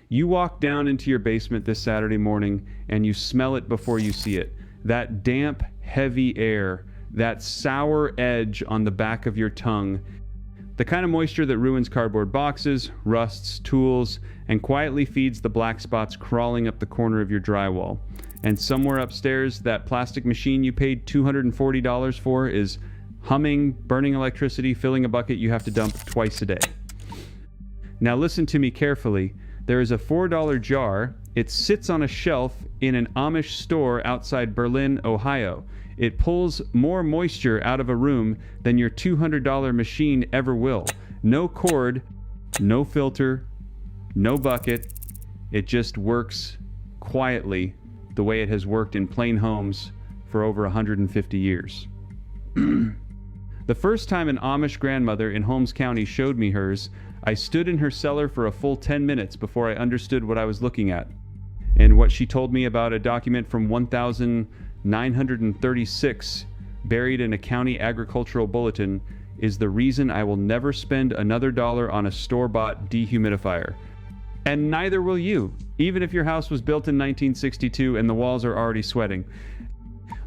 You walk down into your basement this Saturday morning and you smell it before you see it. That damp, heavy air, that sour edge on the back of your tongue. The kind of moisture that ruins cardboard boxes, rusts tools, and quietly feeds the black spots crawling up the corner of your drywall. And somewhere upstairs, that plastic machine you paid $240 for is humming, burning electricity, filling a bucket you have to dump twice a day. Now listen to me carefully. There is a $4 jar. It sits on a shelf in an Amish store outside Berlin, Ohio. It pulls more moisture out of a room than your $200 machine ever will. No cord, no filter, no bucket. It just works quietly the way it has worked in plain homes for over 150 years. The first time an Amish grandmother in Holmes County showed me hers, I stood in her cellar for a full 10 minutes before I understood what I was looking at. And what she told me about a document from 1936 buried in a county agricultural bulletin is the reason I will never spend another dollar on a store-bought dehumidifier. And neither will you, even if your house was built in 1962 and the walls are already sweating.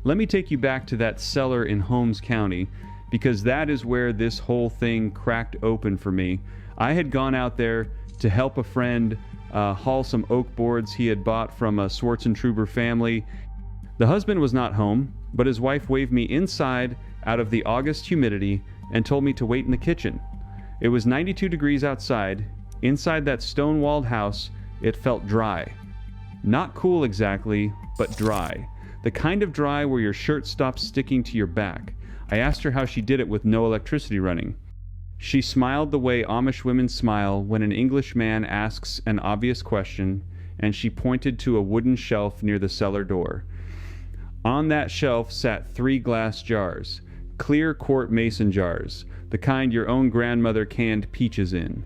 Let me take you back to that cellar in Holmes County, because that is where this whole thing cracked open for me. I had gone out there to help a friend haul some oak boards he had bought from a Schwarzentruber family. The husband was not home, but his wife waved me inside out of the August humidity and told me to wait in the kitchen. It was 92 degrees outside. Inside that stone-walled house, it felt dry. Not cool exactly, but dry. The kind of dry where your shirt stops sticking to your back. I asked her how she did it with no electricity running. She smiled the way Amish women smile when an English man asks an obvious question, and she pointed to a wooden shelf near the cellar door. On that shelf sat 3 glass jars, clear quart mason jars, the kind your own grandmother canned peaches in.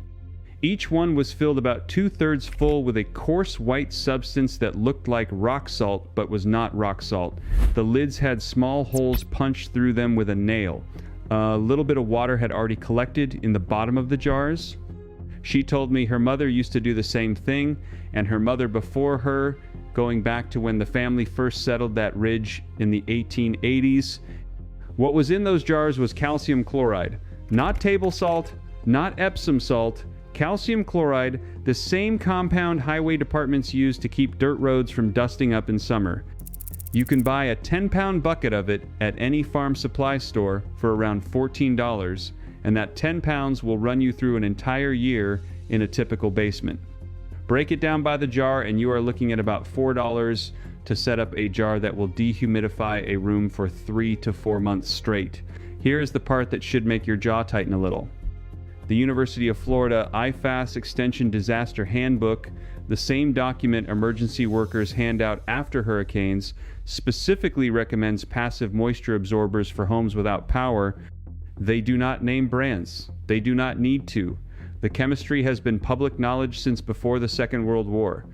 Each one was filled about 2/3 full with a coarse white substance that looked like rock salt but was not rock salt. The lids had small holes punched through them with a nail. A little bit of water had already collected in the bottom of the jars. She told me her mother used to do the same thing, and her mother before her, going back to when the family first settled that ridge in the 1880s. What was in those jars was calcium chloride. Not table salt, not Epsom salt, calcium chloride, the same compound highway departments use to keep dirt roads from dusting up in summer. You can buy a 10-pound bucket of it at any farm supply store for around $14, and that 10 pounds will run you through an entire year in a typical basement. Break it down by the jar and you are looking at about $4 to set up a jar that will dehumidify a room for 3 to 4 months straight. Here is the part that should make your jaw tighten a little. The University of Florida IFAS Extension Disaster Handbook, the same document emergency workers hand out after hurricanes, specifically recommends passive moisture absorbers for homes without power. They do not name brands. They do not need to. The chemistry has been public knowledge since before the Second World War.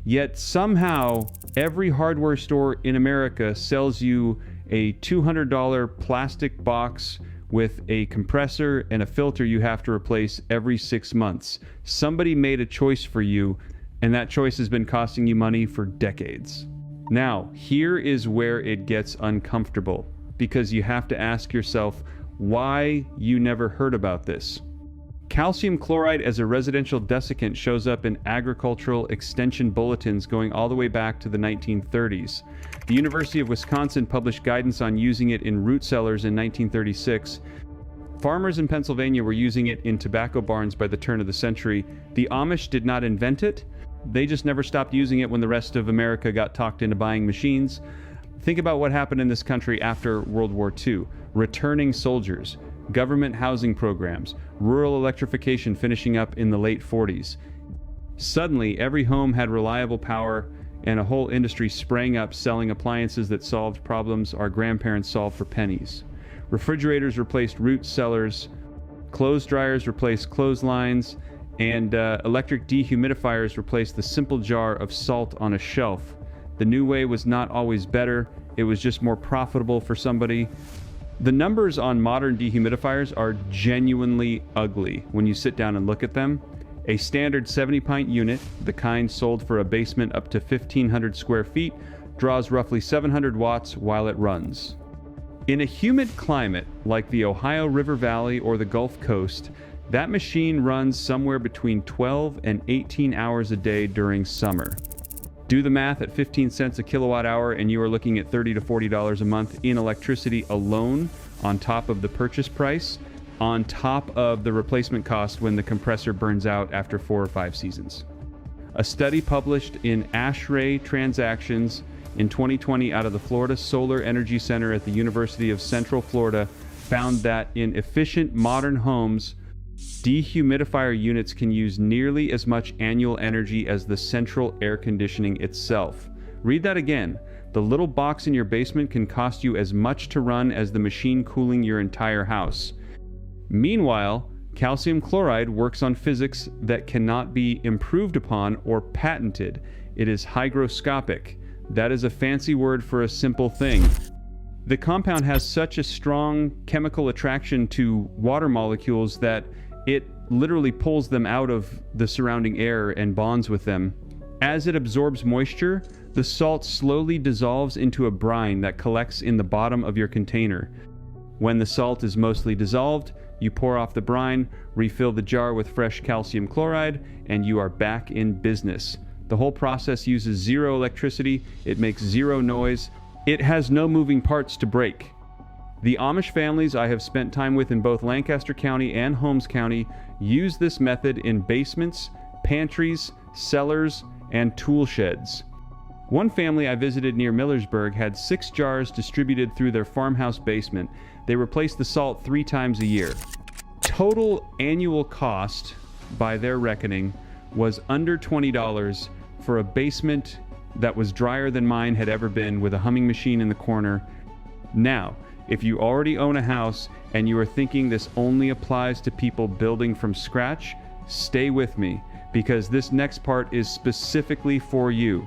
Yet somehow, every hardware store in America sells you a $200 plastic box with a compressor and a filter you have to replace every 6 months. Somebody made a choice for you, and that choice has been costing you money for decades. Now, here is where it gets uncomfortable, because you have to ask yourself why you never heard about this. Calcium chloride as a residential desiccant shows up in agricultural extension bulletins going all the way back to the 1930s. The University of Wisconsin published guidance on using it in root cellars in 1936. Farmers in Pennsylvania were using it in tobacco barns by the turn of the century. The Amish did not invent it. They just never stopped using it when the rest of America got talked into buying machines. Think about what happened in this country after World War II. Returning soldiers, government housing programs, rural electrification finishing up in the late 40s. Suddenly, every home had reliable power, and a whole industry sprang up selling appliances that solved problems our grandparents solved for pennies. Refrigerators replaced root cellars, clothes dryers replaced clotheslines, and electric dehumidifiers replaced the simple jar of salt on a shelf. The new way was not always better, it was just more profitable for somebody. The numbers on modern dehumidifiers are genuinely ugly when you sit down and look at them. A standard 70-pint unit, the kind sold for a basement up to 1,500 square feet, draws roughly 700 watts while it runs. In a humid climate like the Ohio River Valley or the Gulf Coast, that machine runs somewhere between 12 and 18 hours a day during summer. Do the math at 15 cents a kilowatt hour and you are looking at $30 to $40 a month in electricity alone on top of the purchase price, on top of the replacement cost when the compressor burns out after 4 or 5 seasons. A study published in ASHRAE Transactions in 2020 out of the Florida Solar Energy Center at the University of Central Florida found that in efficient modern homes, dehumidifier units can use nearly as much annual energy as the central air conditioning itself. Read that again. The little box in your basement can cost you as much to run as the machine cooling your entire house. Meanwhile, calcium chloride works on physics that cannot be improved upon or patented. It is hygroscopic. That is a fancy word for a simple thing. The compound has such a strong chemical attraction to water molecules that it literally pulls them out of the surrounding air and bonds with them. As it absorbs moisture, the salt slowly dissolves into a brine that collects in the bottom of your container. When the salt is mostly dissolved, you pour off the brine, refill the jar with fresh calcium chloride, and you are back in business. The whole process uses zero electricity, it makes zero noise, it has no moving parts to break. The Amish families I have spent time with in both Lancaster County and Holmes County use this method in basements, pantries, cellars, and tool sheds. One family I visited near Millersburg had 6 jars distributed through their farmhouse basement. They replaced the salt 3 times a year. Total annual cost, by their reckoning, was under $20 for a basement that was drier than mine had ever been, with a humming machine in the corner. Now, if you already own a house and you are thinking this only applies to people building from scratch, stay with me, because this next part is specifically for you.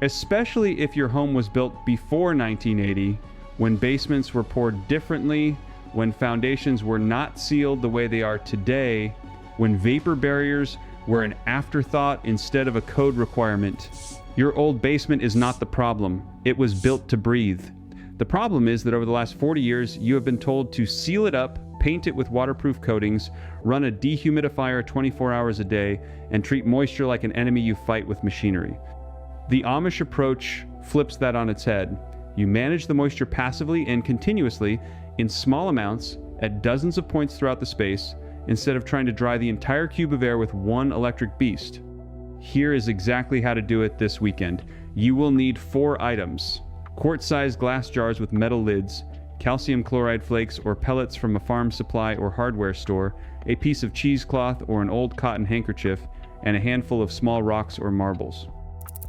Especially if your home was built before 1980, when basements were poured differently, when foundations were not sealed the way they are today, when vapor barriers were an afterthought instead of a code requirement. Your old basement is not the problem. It was built to breathe. The problem is that over the last 40 years, you have been told to seal it up, paint it with waterproof coatings, run a dehumidifier 24 hours a day, and treat moisture like an enemy you fight with machinery. The Amish approach flips that on its head. You manage the moisture passively and continuously in small amounts at dozens of points throughout the space, instead of trying to dry the entire cube of air with one electric beast. Here is exactly how to do it this weekend. You will need 4 items: quart-sized glass jars with metal lids, calcium chloride flakes or pellets from a farm supply or hardware store, a piece of cheesecloth or an old cotton handkerchief, and a handful of small rocks or marbles.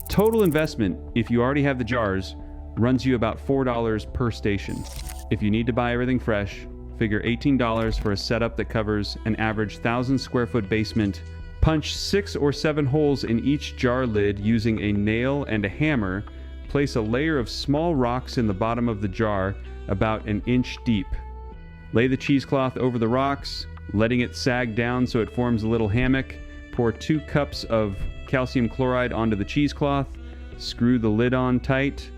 Total investment, if you already have the jars, runs you about $4 per station. If you need to buy everything fresh, figure $18 for a setup that covers an average 1,000 square foot basement. Punch 6 or 7 holes in each jar lid using a nail and a hammer. Place a layer of small rocks in the bottom of the jar about an inch deep. Lay the cheesecloth over the rocks, letting it sag down so it forms a little hammock. Pour 2 cups of calcium chloride onto the cheesecloth. Screw the lid on tight.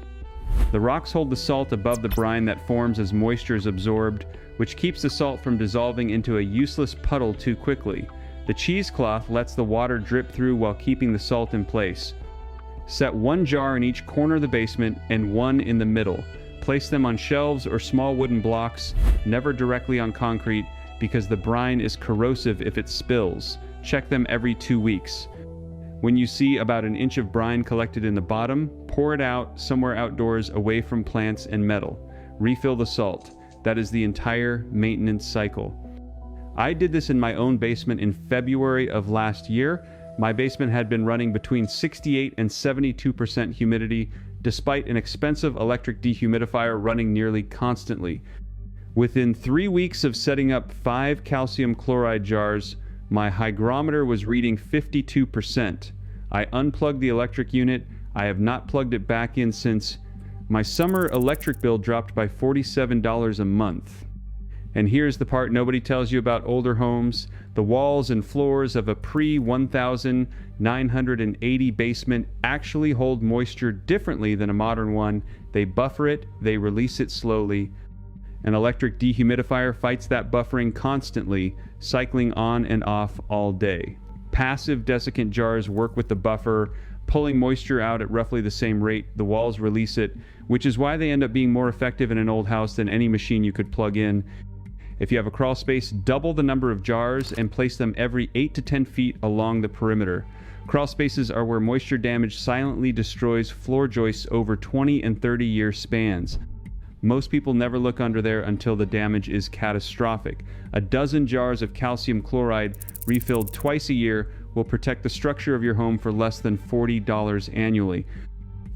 The rocks hold the salt above the brine that forms as moisture is absorbed, which keeps the salt from dissolving into a useless puddle too quickly. The cheesecloth lets the water drip through while keeping the salt in place. Set 1 jar in each corner of the basement and 1 in the middle. Place them on shelves or small wooden blocks, never directly on concrete, because the brine is corrosive if it spills. Check them every 2 weeks. When you see about an inch of brine collected in the bottom, pour it out somewhere outdoors away from plants and metal. Refill the salt. That is the entire maintenance cycle. I did this in my own basement in February of last year. My basement had been running between 68 and 72% humidity, despite an expensive electric dehumidifier running nearly constantly. Within 3 weeks of setting up 5 calcium chloride jars, my hygrometer was reading 52%. I unplugged the electric unit. I have not plugged it back in since. My summer electric bill dropped by $47 a month. And here's the part nobody tells you about older homes. The walls and floors of a pre-1980 basement actually hold moisture differently than a modern one. They buffer it, they release it slowly. An electric dehumidifier fights that buffering constantly, cycling on and off all day. Passive desiccant jars work with the buffer, pulling moisture out at roughly the same rate the walls release it, which is why they end up being more effective in an old house than any machine you could plug in. If you have a crawl space, double the number of jars and place them every 8 to 10 feet along the perimeter. Crawl spaces are where moisture damage silently destroys floor joists over 20 and 30-year spans. Most people never look under there until the damage is catastrophic. A dozen jars of calcium chloride refilled twice a year will protect the structure of your home for less than $40 annually.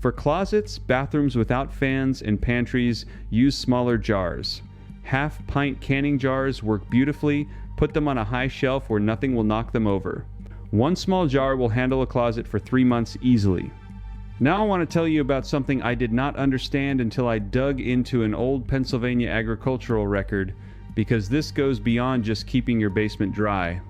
For closets, bathrooms without fans, and pantries, use smaller jars. Half-pint canning jars work beautifully. Put them on a high shelf where nothing will knock them over. One small jar will handle a closet for 3 months easily. Now I want to tell you about something I did not understand until I dug into an old Pennsylvania agricultural record, because this goes beyond just keeping your basement dry.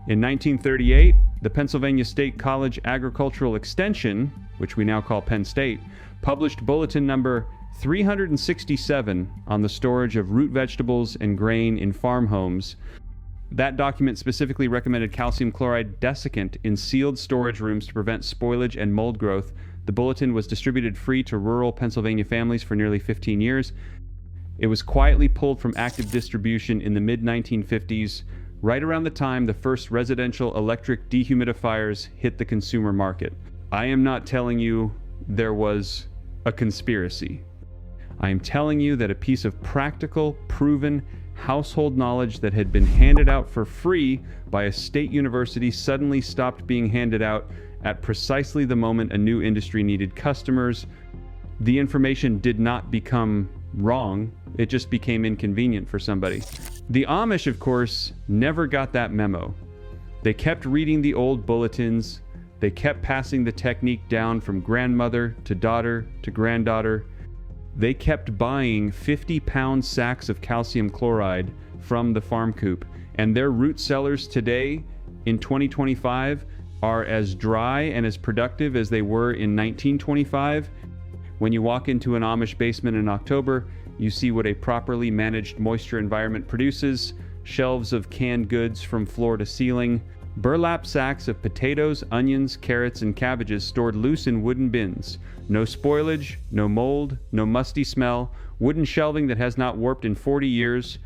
In 1938, the Pennsylvania State College Agricultural Extension, which we now call Penn State, published bulletin number 367 on the storage of root vegetables and grain in farm homes. That document specifically recommended calcium chloride desiccant in sealed storage rooms to prevent spoilage and mold growth. The bulletin was distributed free to rural Pennsylvania families for nearly 15 years. It was quietly pulled from active distribution in the mid-1950s, right around the time the first residential electric dehumidifiers hit the consumer market. I am not telling you there was a conspiracy. I am telling you that a piece of practical, proven household knowledge that had been handed out for free by a state university suddenly stopped being handed out at precisely the moment a new industry needed customers. The information did not become wrong, it just became inconvenient for somebody. The Amish, of course, never got that memo. They kept reading the old bulletins, they kept passing the technique down from grandmother to daughter to granddaughter. They kept buying 50-pound sacks of calcium chloride from the farm coop, and their root cellars today, in 2025, are as dry and as productive as they were in 1925. When you walk into an Amish basement in October, you see what a properly managed moisture environment produces: shelves of canned goods from floor to ceiling, burlap sacks of potatoes, onions, carrots, and cabbages stored loose in wooden bins. No spoilage, no mold, no musty smell, wooden shelving that has not warped in 40 years,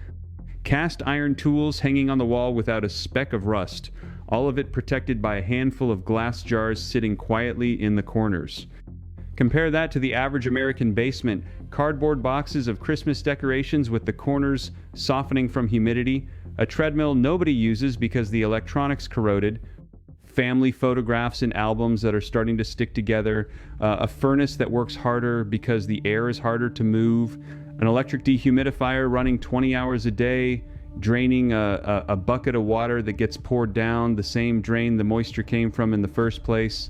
cast iron tools hanging on the wall without a speck of rust, all of it protected by a handful of glass jars sitting quietly in the corners. Compare that to the average American basement: cardboard boxes of Christmas decorations with the corners softening from humidity, a treadmill nobody uses because the electronics corroded, family photographs and albums that are starting to stick together, a furnace that works harder because the air is harder to move, an electric dehumidifier running 20 hours a day, draining a bucket of water that gets poured down the same drain the moisture came from in the first place.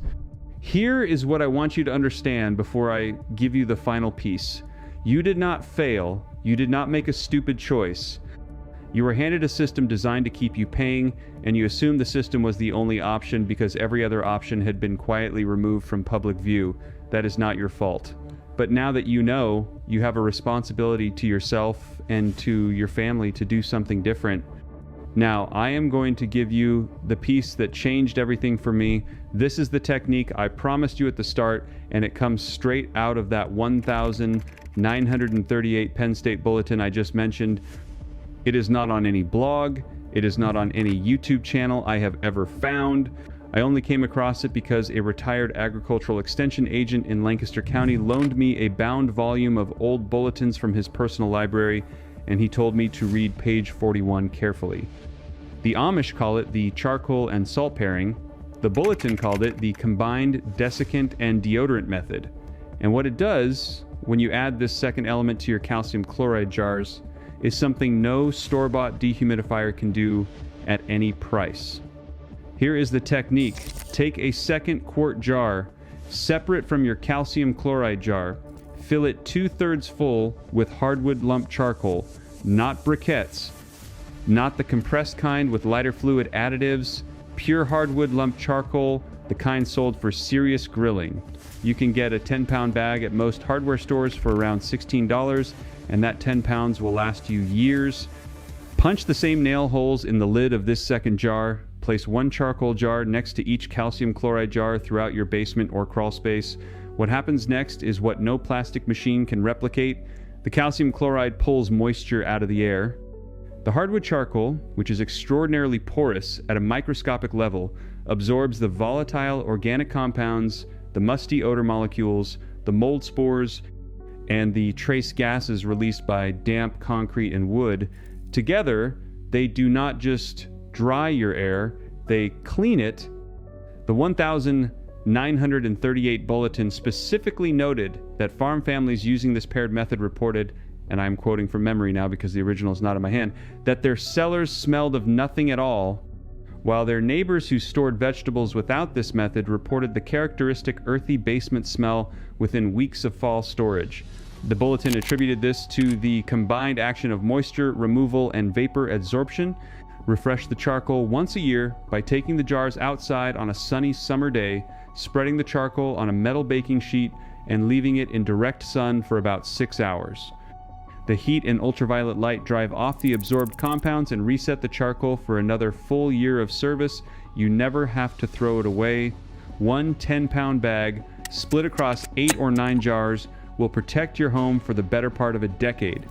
Here is what I want you to understand before I give you the final piece. You did not fail. You did not make a stupid choice. You were handed a system designed to keep you paying, and you assumed the system was the only option because every other option had been quietly removed from public view. That is not your fault. But now that you know, you have a responsibility to yourself and to your family to do something different. Now, I am going to give you the piece that changed everything for me. This is the technique I promised you at the start, and it comes straight out of that 1,938 Penn State Bulletin I just mentioned. It is not on any blog. It is not on any YouTube channel I have ever found. I only came across it because a retired agricultural extension agent in Lancaster County loaned me a bound volume of old bulletins from his personal library, and he told me to read page 41 carefully. The Amish call it the charcoal and salt pairing. The bulletin called it the combined desiccant and deodorant method. And what it does when you add this second element to your calcium chloride jars is something no store-bought dehumidifier can do at any price. Here is the technique. Take a second quart jar, separate from your calcium chloride jar, fill it 2/3 full with hardwood lump charcoal, not briquettes, not the compressed kind with lighter fluid additives, pure hardwood lump charcoal, the kind sold for serious grilling. You can get a 10-pound bag at most hardware stores for around $16, and that 10 pounds will last you years. Punch the same nail holes in the lid of this second jar. Place one charcoal jar next to each calcium chloride jar throughout your basement or crawl space. What happens next is what no plastic machine can replicate. The calcium chloride pulls moisture out of the air. The hardwood charcoal, which is extraordinarily porous at a microscopic level, absorbs the volatile organic compounds, the musty odor molecules, the mold spores, and the trace gases released by damp concrete and wood. Together, they do not just dry your air, they clean it. The 1,938 bulletin specifically noted that farm families using this paired method reported, and I'm quoting from memory now because the original is not in my hand, that their cellars smelled of nothing at all, while their neighbors who stored vegetables without this method reported the characteristic earthy basement smell within weeks of fall storage. The bulletin attributed this to the combined action of moisture removal and vapor adsorption. Refresh the charcoal once a year by taking the jars outside on a sunny summer day, spreading the charcoal on a metal baking sheet, and leaving it in direct sun for about 6 hours. The heat and ultraviolet light drive off the absorbed compounds and reset the charcoal for another full year of service. You never have to throw it away. One 10-pound bag, split across 8 or 9 jars, will protect your home for the better part of a decade.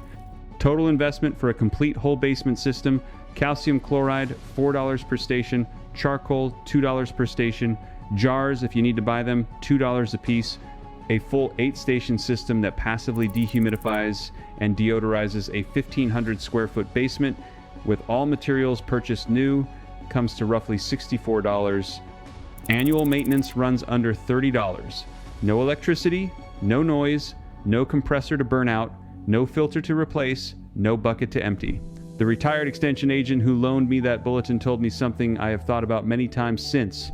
Total investment for a complete whole basement system: calcium chloride, $4 per station, charcoal, $2 per station, jars, if you need to buy them, $2 a piece, a full 8-station system that passively dehumidifies and deodorizes a 1,500 square foot basement with all materials purchased new, comes to roughly $64. Annual maintenance runs under $30. No electricity, no noise, no compressor to burn out, no filter to replace, no bucket to empty. The retired extension agent who loaned me that bulletin told me something I have thought about many times since.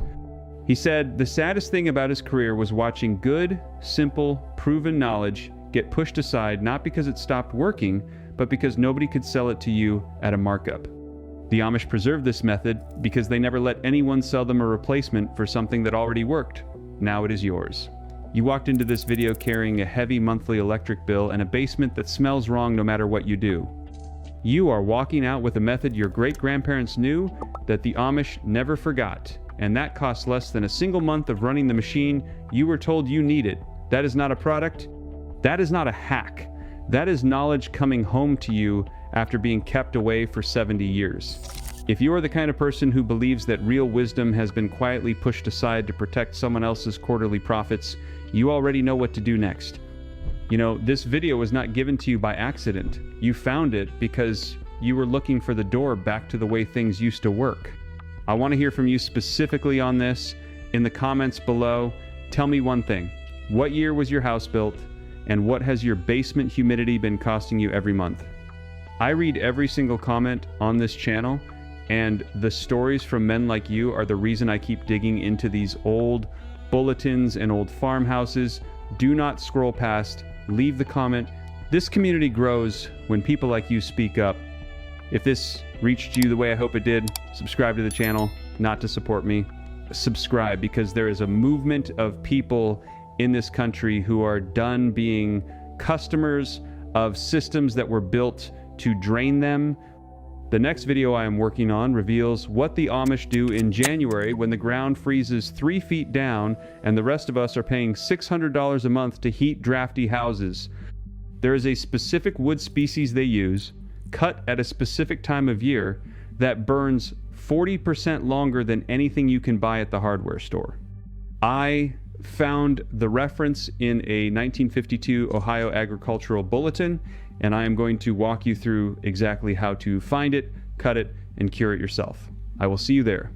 He said the saddest thing about his career was watching good, simple, proven knowledge get pushed aside not because it stopped working, but because nobody could sell it to you at a markup. The Amish preserved this method because they never let anyone sell them a replacement for something that already worked. Now it is yours. You walked into this video carrying a heavy monthly electric bill and a basement that smells wrong no matter what you do. You are walking out with a method your great-grandparents knew that the Amish never forgot, and that costs less than a single month of running the machine you were told you needed. That is not a product. That is not a hack. That is knowledge coming home to you after being kept away for 70 years. If you are the kind of person who believes that real wisdom has been quietly pushed aside to protect someone else's quarterly profits, you already know what to do next. You know, this video was not given to you by accident. You found it because you were looking for the door back to the way things used to work. I want to hear from you specifically on this. In the comments below, tell me one thing. What year was your house built, and what has your basement humidity been costing you every month? I read every single comment on this channel, and the stories from men like you are the reason I keep digging into these old bulletins and old farmhouses. Do not scroll past. Leave the comment. This community grows when people like you speak up. If this reached you the way I hope it did, subscribe to the channel, not to support me. Subscribe, because there is a movement of people in this country who are done being customers of systems that were built to drain them. The next video I am working on reveals what the Amish do in January when the ground freezes 3 feet down and the rest of us are paying $600 a month to heat drafty houses. There is a specific wood species they use, cut at a specific time of year, that burns 40% longer than anything you can buy at the hardware store. I found the reference in a 1952 Ohio Agricultural Bulletin, and I am going to walk you through exactly how to find it, cut it, and cure it yourself. I will see you there.